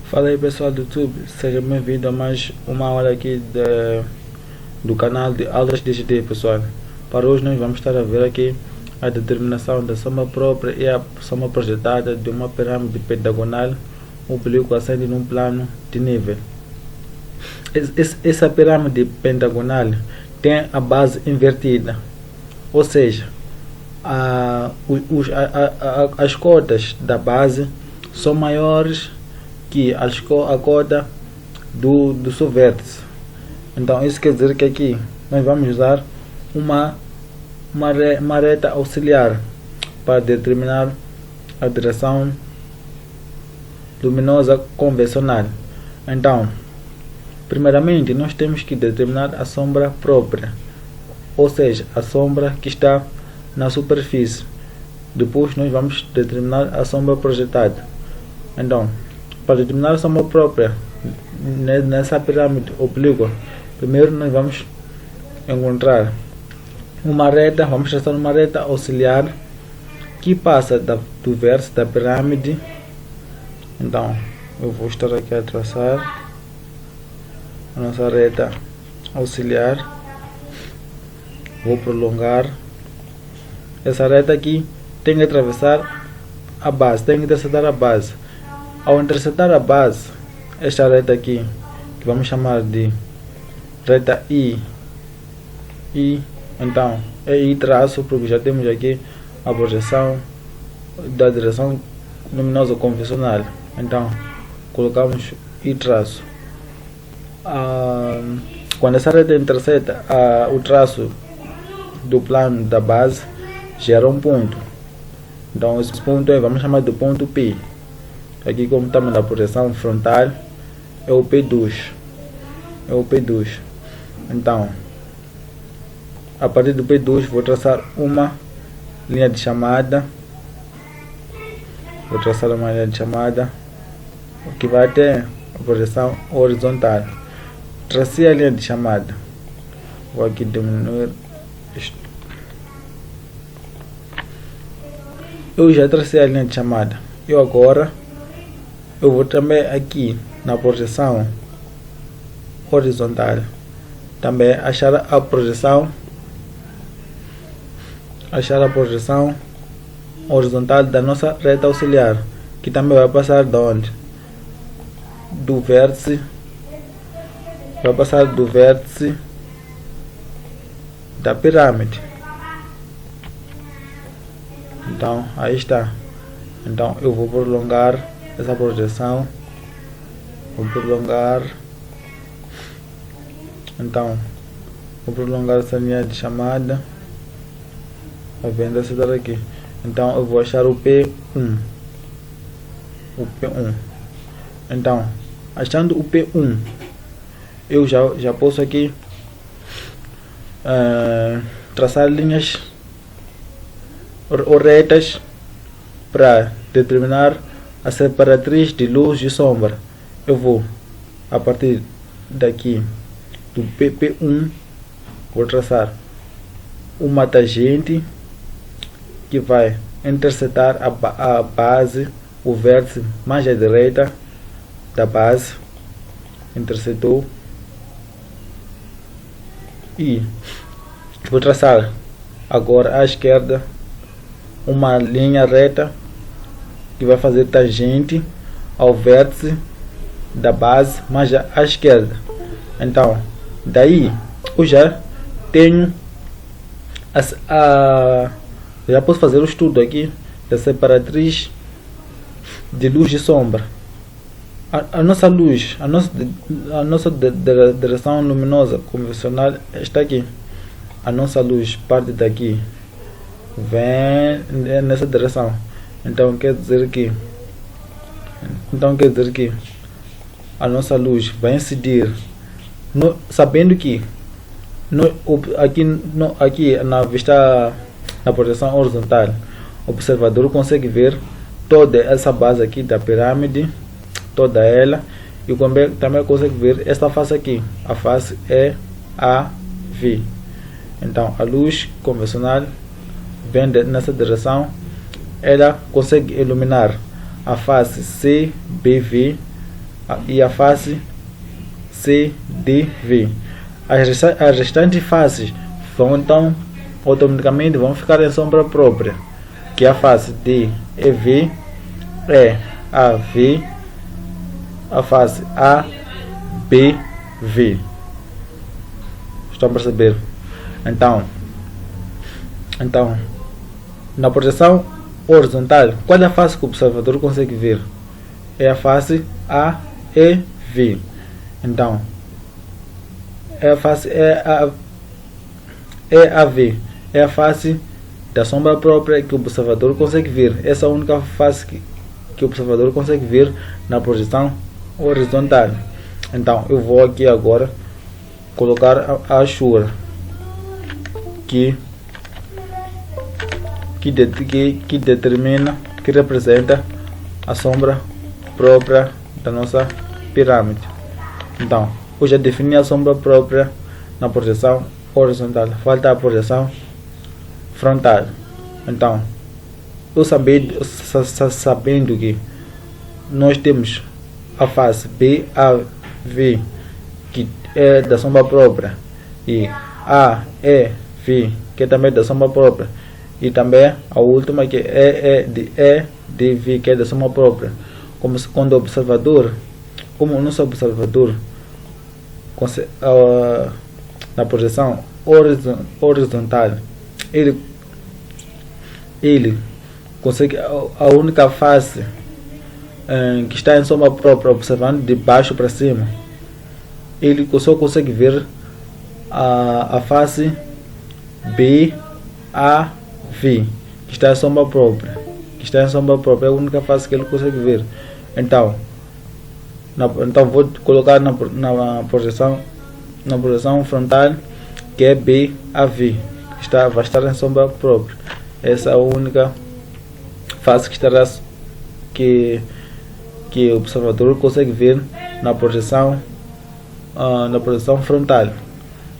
Fala aí pessoal do YouTube, seja bem-vindo a mais uma aula aqui do canal de aulas de GD, pessoal. Para hoje nós vamos estar a ver aqui a determinação da soma própria e a soma projetada de uma pirâmide pentagonal oblíqua assente num plano de nível. Essa pirâmide pentagonal tem a base invertida, ou seja, as cotas da base são maiores que a cota do seu vértice. Então isso quer dizer que aqui nós vamos usar uma reta auxiliar para determinar a direção luminosa convencional. Então, primeiramente nós temos que determinar a sombra própria, ou seja, a sombra que está na superfície. Depois nós vamos determinar a sombra projetada. Então, para determinar a sombra própria nessa pirâmide oblíqua, primeiro nós vamos encontrar uma reta, vamos traçar uma reta auxiliar que passa do vértice da pirâmide. Então, eu vou estar aqui a traçar a nossa reta auxiliar. Vou prolongar. Essa reta aqui tem que atravessar a base, tem que interceptar a base. Ao interceptar a base, esta reta aqui, que vamos chamar de reta I, então é I traço, porque já temos aqui a projeção da direção luminosa convencional. Então colocamos I traço. Quando essa reta intercepta o traço do plano da base, gera um ponto. Então esse ponto vamos chamar de ponto P. Aqui, como estamos na projeção frontal, é o P2. Então, a partir do P2 vou traçar uma linha de chamada. Que vai até a projeção horizontal. Tracei a linha de chamada. Vou aqui diminuir isto. Eu já tracei a linha de chamada. Eu vou também aqui na projeção horizontal também achar a projeção horizontal da nossa reta auxiliar, que também vai passar de onde? Do vértice, vai passar do vértice da pirâmide. Então aí está. Então eu vou prolongar essa projeção, então vou prolongar essa linha de chamada, vai vendo essa daqui. Então eu vou achar o P1, então achando o P1, eu já posso aqui traçar linhas ou retas para determinar a separatriz de luz e sombra. Eu vou, a partir daqui do PP1, vou traçar uma tangente que vai interceptar a base, o vértice mais à direita da base, interceptou, e vou traçar agora à esquerda uma linha reta que vai fazer tangente ao vértice da base mais à esquerda. Então daí eu já tenho já posso fazer o estudo aqui da separatriz de luz e sombra. A nossa luz, a nossa direção luminosa convencional está aqui. A nossa luz parte daqui, vem nessa direção. Então quer dizer que a nossa luz vai incidir, sabendo que aqui na vista, na projeção horizontal, o observador consegue ver toda essa base aqui da pirâmide, toda ela, e também consegue ver esta face aqui, a face é AV. Então a luz convencional vem nessa direção, ela consegue iluminar a face CBV e a face CDV. As restantes faces vão então automaticamente vão ficar em sombra própria, que é a face DEV, EAV, a face ABV. Estão a perceber? Então, na projeção horizontal, qual é a face que o observador consegue ver? É a face AEV. Então, é a face EAV. É a face da sombra própria que o observador consegue ver. Essa é a única face que o observador consegue ver na projeção horizontal. Então, eu vou aqui agora colocar a achura que determina, que representa a sombra própria da nossa pirâmide. Então, eu já defini a sombra própria na projeção horizontal. Falta a projeção frontal. Então, eu sabendo que nós temos a face BAV, que é da sombra própria, e AEV, que é também da sombra própria, e também a última que é EDV, que é da sombra própria. Como o nosso observador na projeção horizontal, ele consegue a única face que está em sombra própria, observando de baixo para cima, ele só consegue ver a face BAV, que está em sombra própria. É a única face que ele consegue ver. Então vou colocar na projeção frontal, que é BAV, vai estar em sombra própria. Essa é a única face que o observador consegue ver na projeção frontal.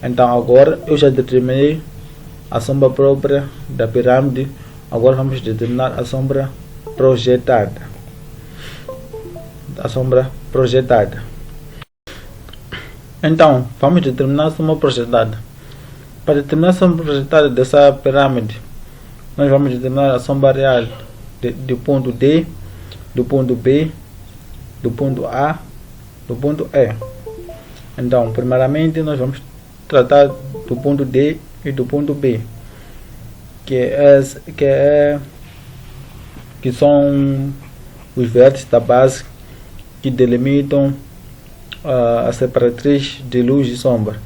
Então agora eu já determinei a sombra própria da pirâmide. Agora vamos determinar a sombra projetada. Então, vamos determinar a sombra projetada. Para determinar a sombra projetada dessa pirâmide, nós vamos determinar a sombra real do ponto D, do ponto B, do ponto A, do ponto E. Então, primeiramente, nós vamos tratar do ponto D e do ponto B, que são os vértices da base que delimitam a separatriz de luz e sombra.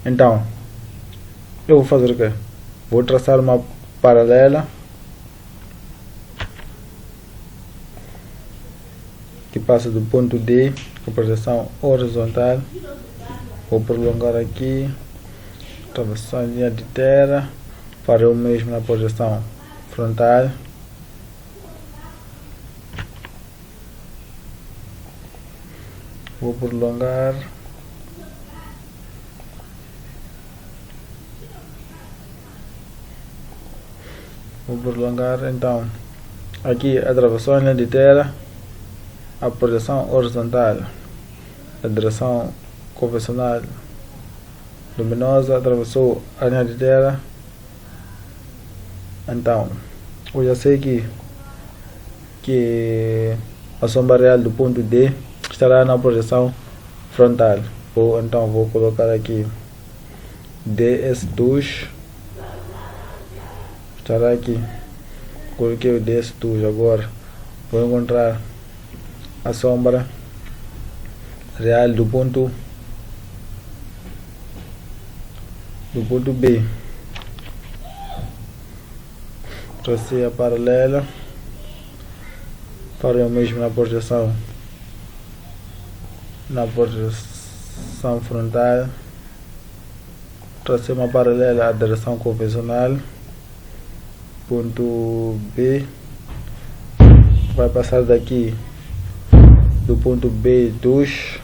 Então, eu vou fazer o quê? Vou traçar uma paralela que passa do ponto D com projeção horizontal. Vou prolongar aqui, atravessar a linha de terra, farei o mesmo na projeção frontal. Vou prolongar, então aqui atravessou a linha de terra, a projeção horizontal, a direção convencional luminosa, atravessou a linha de terra. Então eu já sei que a sombra real do ponto D estará na projeção frontal. Então vou colocar aqui DS2, estará aqui. Coloquei o DS2. Agora vou encontrar a sombra real do ponto B. Tracei a paralela, farei o mesmo na projeção frontal. Tracei uma paralela à direção convencional. Ponto B vai passar daqui do ponto B2,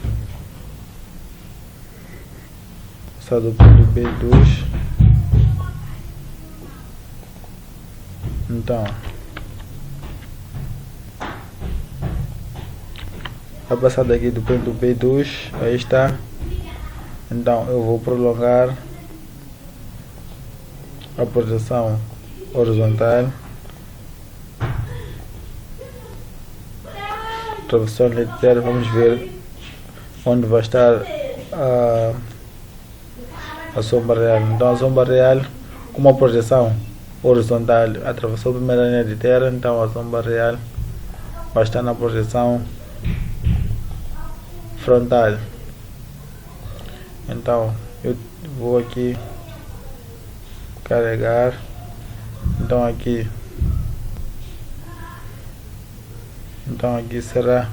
passar do ponto B2. Então vai passar daqui do ponto B2, aí está. Então eu vou prolongar a projeção horizontal, travessão leiteira. Vamos ver onde vai estar a sombra real. Então a sombra real, com uma projeção horizontal, atravessou a primeira linha de terra, então a sombra real vai estar na projeção frontal. Então eu vou aqui carregar, então aqui será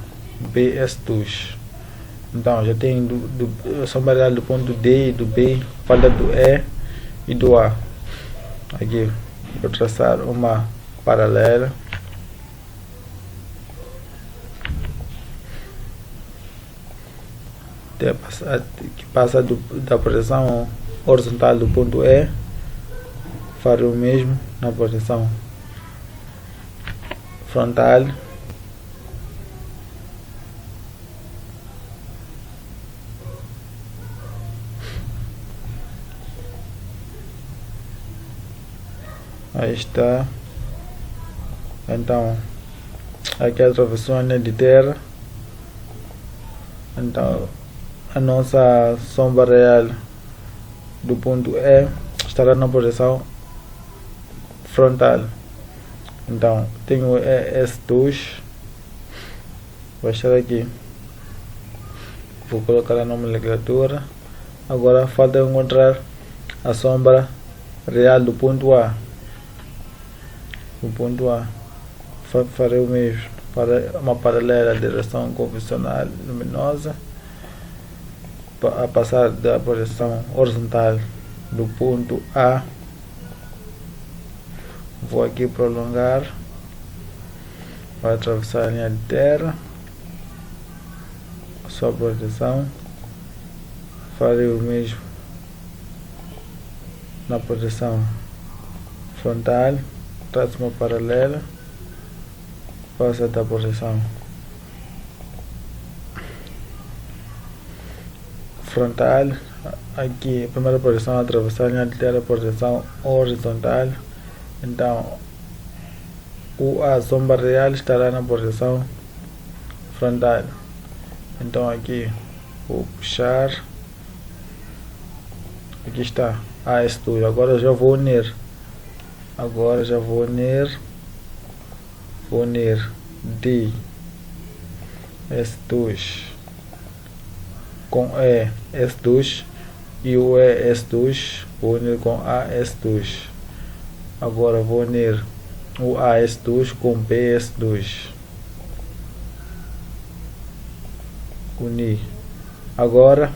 BS2. Então já tem a sombra real do ponto D e do B, falta do E e do A. Aqui vou traçar uma paralela, que passa da projeção horizontal do ponto E. Farei o mesmo na projeção frontal. Aí está. Então aqui atravessou a linha de terra. Então a nossa sombra real do ponto E estará na projeção frontal. Então tenho ES2, vai estar aqui. Vou colocar a nomenclatura. Agora falta encontrar a sombra real do ponto A. Farei o mesmo para uma paralela à direção convencional luminosa, a passar da projeção horizontal do ponto A. Vou aqui prolongar para atravessar a linha de terra, sua projeção. Farei o mesmo na projeção frontal. Traço uma paralela, passa da projeção frontal. Aqui a primeira projeção, atravessar a linha de terra, projeção horizontal. Então a sombra real estará na projeção frontal. Então aqui vou puxar, aqui está a S2. Agora já vou unir. Vou unir D S2 com E S2 e o E S2 vou unir com A S2. Agora vou unir o A S2 com B S2. Unir. Agora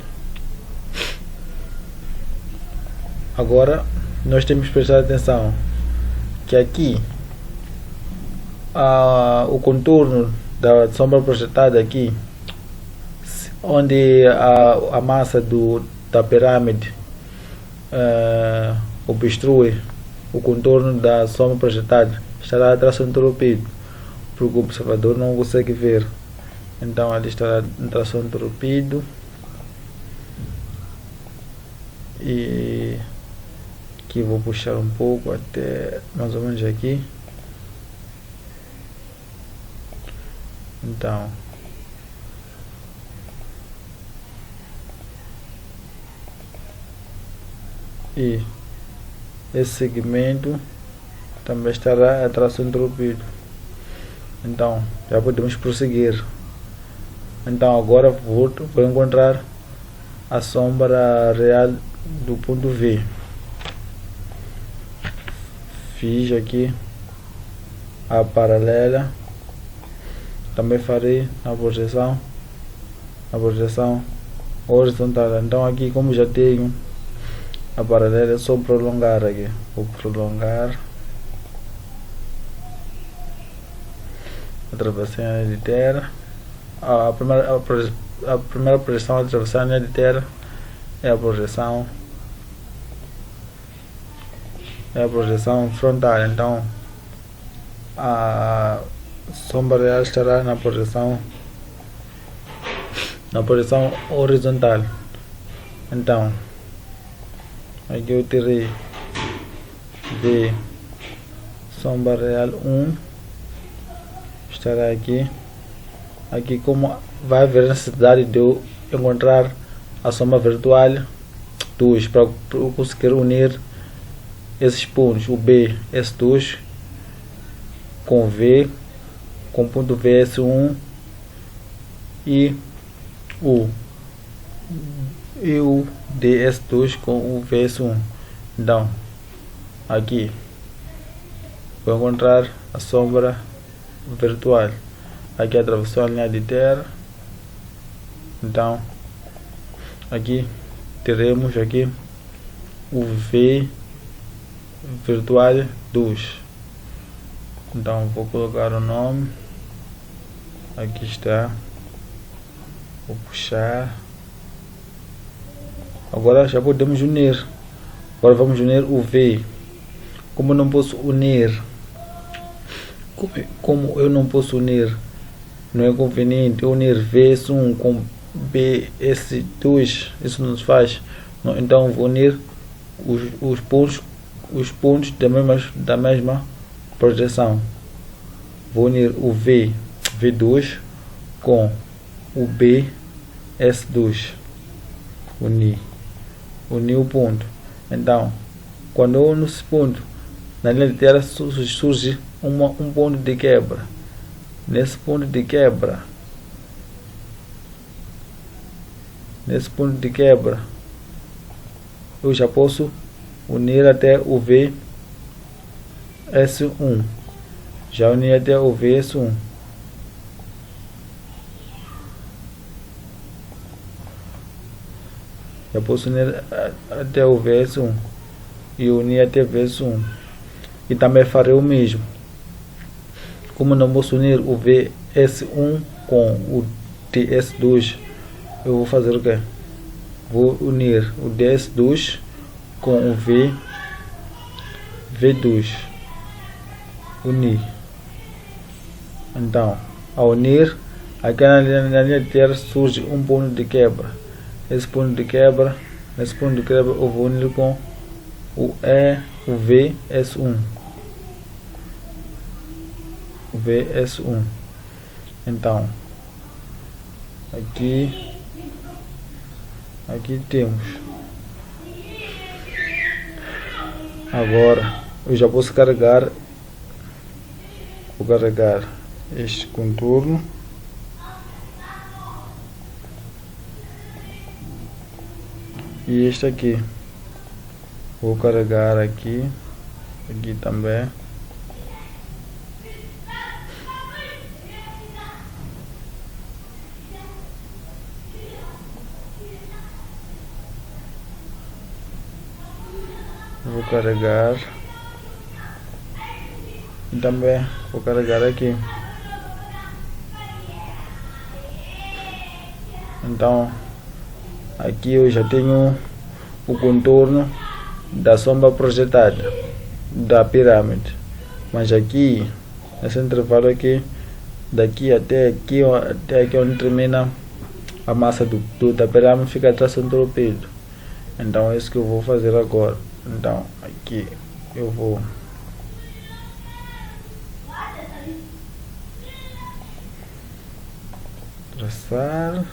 nós temos que prestar atenção que aqui o contorno da sombra projetada aqui, onde a massa da pirâmide obstrui o contorno da sombra projetada, estará traço entropido, porque o observador não consegue ver. Então ali estará em traço entropido. E aqui vou puxar um pouco até mais ou menos aqui. Então e esse segmento também estará a traço entropido. Então já podemos prosseguir. Então agora vou encontrar a sombra real do ponto V. Fiz aqui a paralela, também farei na projeção horizontal. Então aqui, como já tenho a paralela, é só prolongar aqui. Vou prolongar, atravessar a linha de terra. A primeira projeção a atravessar a linha de terra é a projeção frontal. Então a sombra real estará na projeção na posição horizontal. Então, aqui eu terei V sombra real 1 estará aqui. Aqui, como vai haver necessidade de eu encontrar a sombra virtual 2 para eu conseguir unir esses pontos, o B S2 com V, com ponto VS1 e o DS2 com o VS1. Então, aqui vou encontrar a sombra virtual. Aqui atravessou a linha de terra. Então, aqui teremos aqui o V virtual 2. Então vou colocar o nome. Aqui está. Vou puxar. Agora já podemos unir. Agora vamos unir o V. Como não posso unir, como eu não posso unir, não é conveniente unir VS1 com BS2, isso não se faz. Então vou unir os pontos da mesma projeção. Vou unir o V2 com o BS2. Unir o ponto. Então, quando eu uno esse ponto, na linha de terra surge um ponto de quebra. Nesse ponto de quebra, eu já posso unir até o VS1. Já uni até o VS1. Já posso unir até o VS1 e unir até o VS1. E também farei o mesmo. Como não posso unir o VS1 com o DS2, eu vou fazer o que? Vou unir o DS2 com o V2. Unir. Então, ao unir, aqui na linha de terra surge um ponto de quebra. Nesse ponto de quebra eu vou unir com o VS1. Então, aqui temos. Agora eu já posso carregar. Vou carregar este contorno. E este aqui. Vou carregar aqui também. Vou carregar. E também vou carregar aqui. Então, aqui eu já tenho o contorno da sombra projetada da pirâmide. Mas aqui, nesse intervalo aqui, daqui até aqui onde termina a massa da pirâmide, fica atrás do torpedo. Então é isso que eu vou fazer agora. Então aqui eu vou traçar.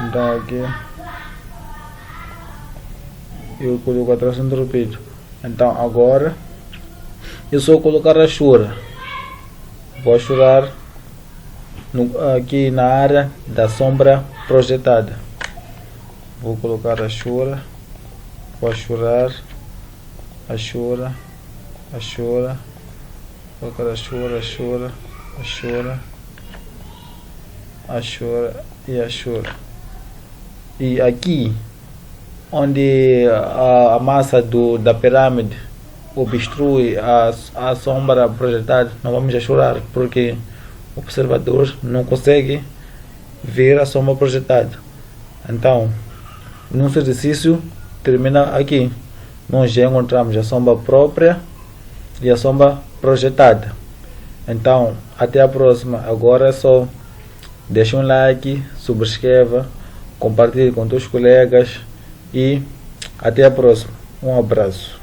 Então aqui eu coloco a tração do torpedo. Então agora eu só colocar a chura. Vou churar aqui na área da sombra projetada. Vou colocar a chura. Vou churar a chura, colocar a chura e a chura. E aqui onde a massa da pirâmide obstrui a sombra projetada, não vamos chorar porque o observador não consegue ver a sombra projetada. Então, nosso exercício termina aqui. Nós já encontramos a sombra própria e a sombra projetada. Então, até a próxima. Agora é só deixa um like, subscreva, compartilhe com seus colegas e até a próxima. Um abraço.